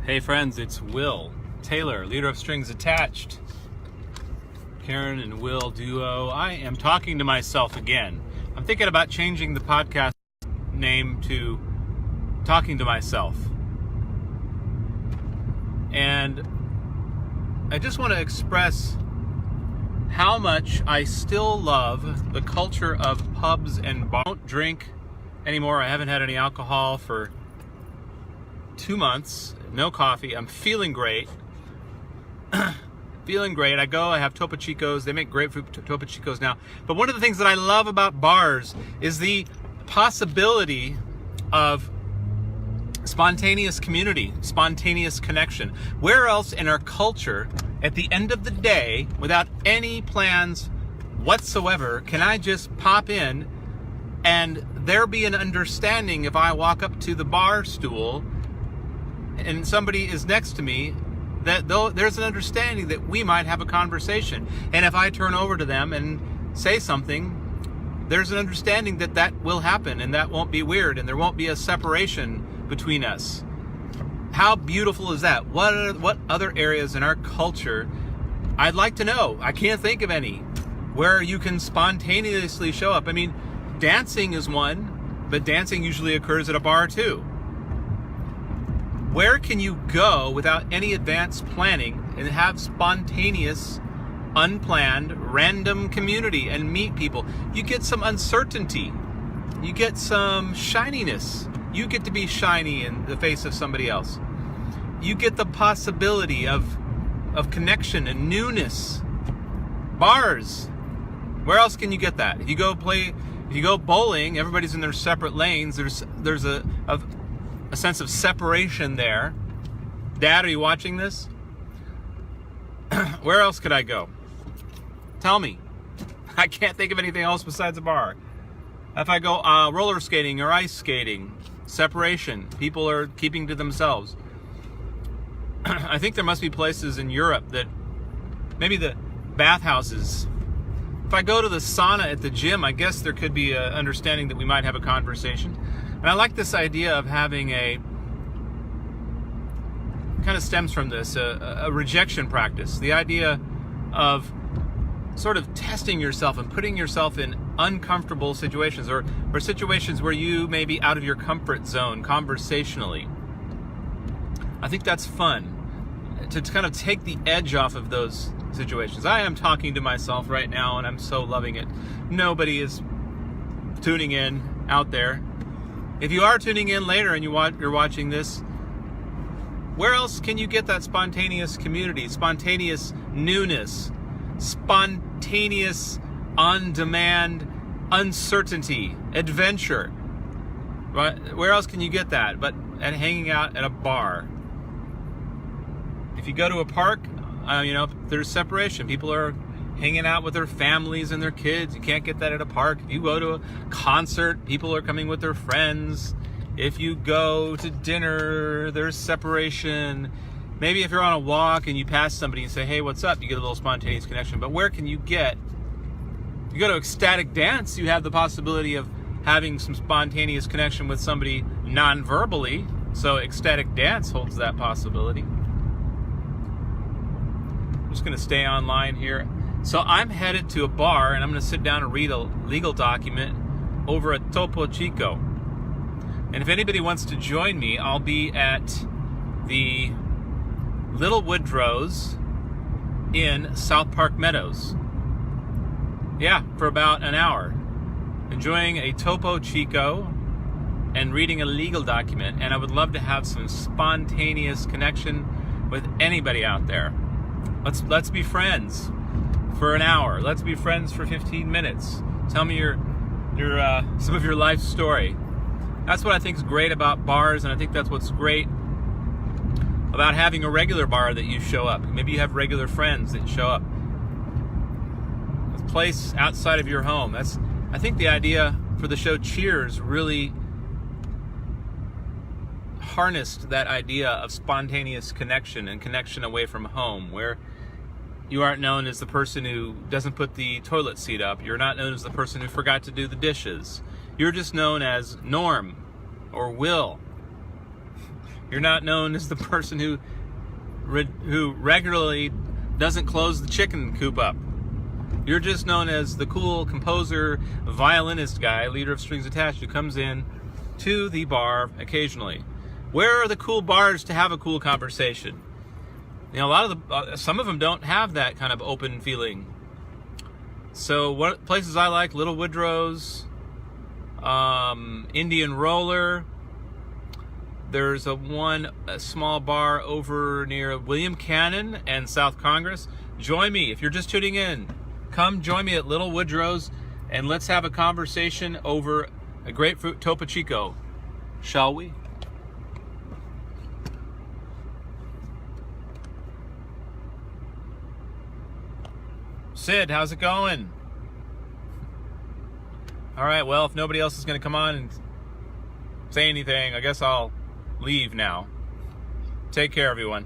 Hey friends, it's Will Taylor, leader of Strings Attached. Karen and Will duo. I am talking to myself again. I'm thinking about changing the podcast name to Talking to Myself. And I just want to express how much I still love the culture of pubs and bars. I don't drink anymore. I haven't had any alcohol for 2 months. No coffee. I'm feeling great. Feeling great. I have Topo Chicos. They make grapefruit Topo Chicos now. But one of the things that I love about bars is the possibility of spontaneous community, spontaneous connection. Where else in our culture, at the end of the day, without any plans whatsoever, can I just pop in and there be an understanding if I walk up to the bar stool and somebody is next to me, that there's an understanding that we might have a conversation. And if I turn over to them and say something, there's an understanding that that will happen and that won't be weird and there won't be a separation between us. How beautiful is that? What other areas in our culture I'd like to know? I can't think of any where you can spontaneously show up. I mean, dancing is one, but dancing usually occurs at a bar too. Where can you go without any advanced planning and have spontaneous, unplanned, random community and meet people? You get some uncertainty. You get some shininess. You get to be shiny in the face of somebody else. You get the possibility of connection and newness. Bars. Where else can you get that? If you go bowling, everybody's in their separate lanes. There's a sense of separation there. Dad, are you watching this? Where else could I go? Tell me. I can't think of anything else besides a bar. If I go roller skating or ice skating, separation. People are keeping to themselves. I think there must be places in Europe that maybe the bathhouses. If I go to the sauna at the gym, I guess there could be an understanding that we might have a conversation. And I like this idea of having kind of stems from this, a rejection practice. The idea of sort of testing yourself and putting yourself in uncomfortable situations or situations where you may be out of your comfort zone conversationally. I think that's fun to kind of take the edge off of those situations. I am talking to myself right now and I'm so loving it. Nobody is tuning in out there. If you are tuning in later and you're watching this, where else can you get that spontaneous community, spontaneous newness, spontaneous on-demand uncertainty, adventure? Right? Where else can you get that but at hanging out at a bar? If you go to a park, there's separation. People are hanging out with their families and their kids. You can't get that at a park. If you go to a concert, people are coming with their friends. If you go to dinner, there's separation. Maybe if you're on a walk and you pass somebody and say, hey, what's up? You get a little spontaneous connection. But where can you get? You go to ecstatic dance, you have the possibility of having some spontaneous connection with somebody non-verbally. So ecstatic dance holds that possibility. I'm just going to stay online here. So I'm headed to a bar and I'm going to sit down and read a legal document over at Topo Chico. And if anybody wants to join me, I'll be at the Little Woodrow's in South Park Meadows. Yeah, for about an hour. Enjoying a Topo Chico and reading a legal document. And I would love to have some spontaneous connection with anybody out there. Let's be friends for an hour. Let's be friends for 15 minutes. Tell me your some of your life story. That's what I think is great about bars, and I think that's what's great about having a regular bar that you show up. Maybe you have regular friends that show up. A place outside of your home. I think the idea for the show Cheers really harnessed that idea of spontaneous connection and connection away from home, where you aren't known as the person who doesn't put the toilet seat up. You're not known as the person who forgot to do the dishes. You're just known as Norm or Will. You're not known as the person who regularly doesn't close the chicken coop up. You're just known as the cool composer, violinist guy, leader of Strings Attached, who comes in to the bar occasionally. Where are the cool bars to have a cool conversation? You know, some of them don't have that kind of open feeling. So what places I like: Little Woodrow's, Indian Roller. There's a small bar over near William Cannon and South Congress. Join me if you're just tuning in. Come join me at Little Woodrow's and let's have a conversation over a grapefruit Topo Chico, shall we? Sid, how's it going? All right, well, if nobody else is going to come on and say anything, I guess I'll leave now. Take care, everyone.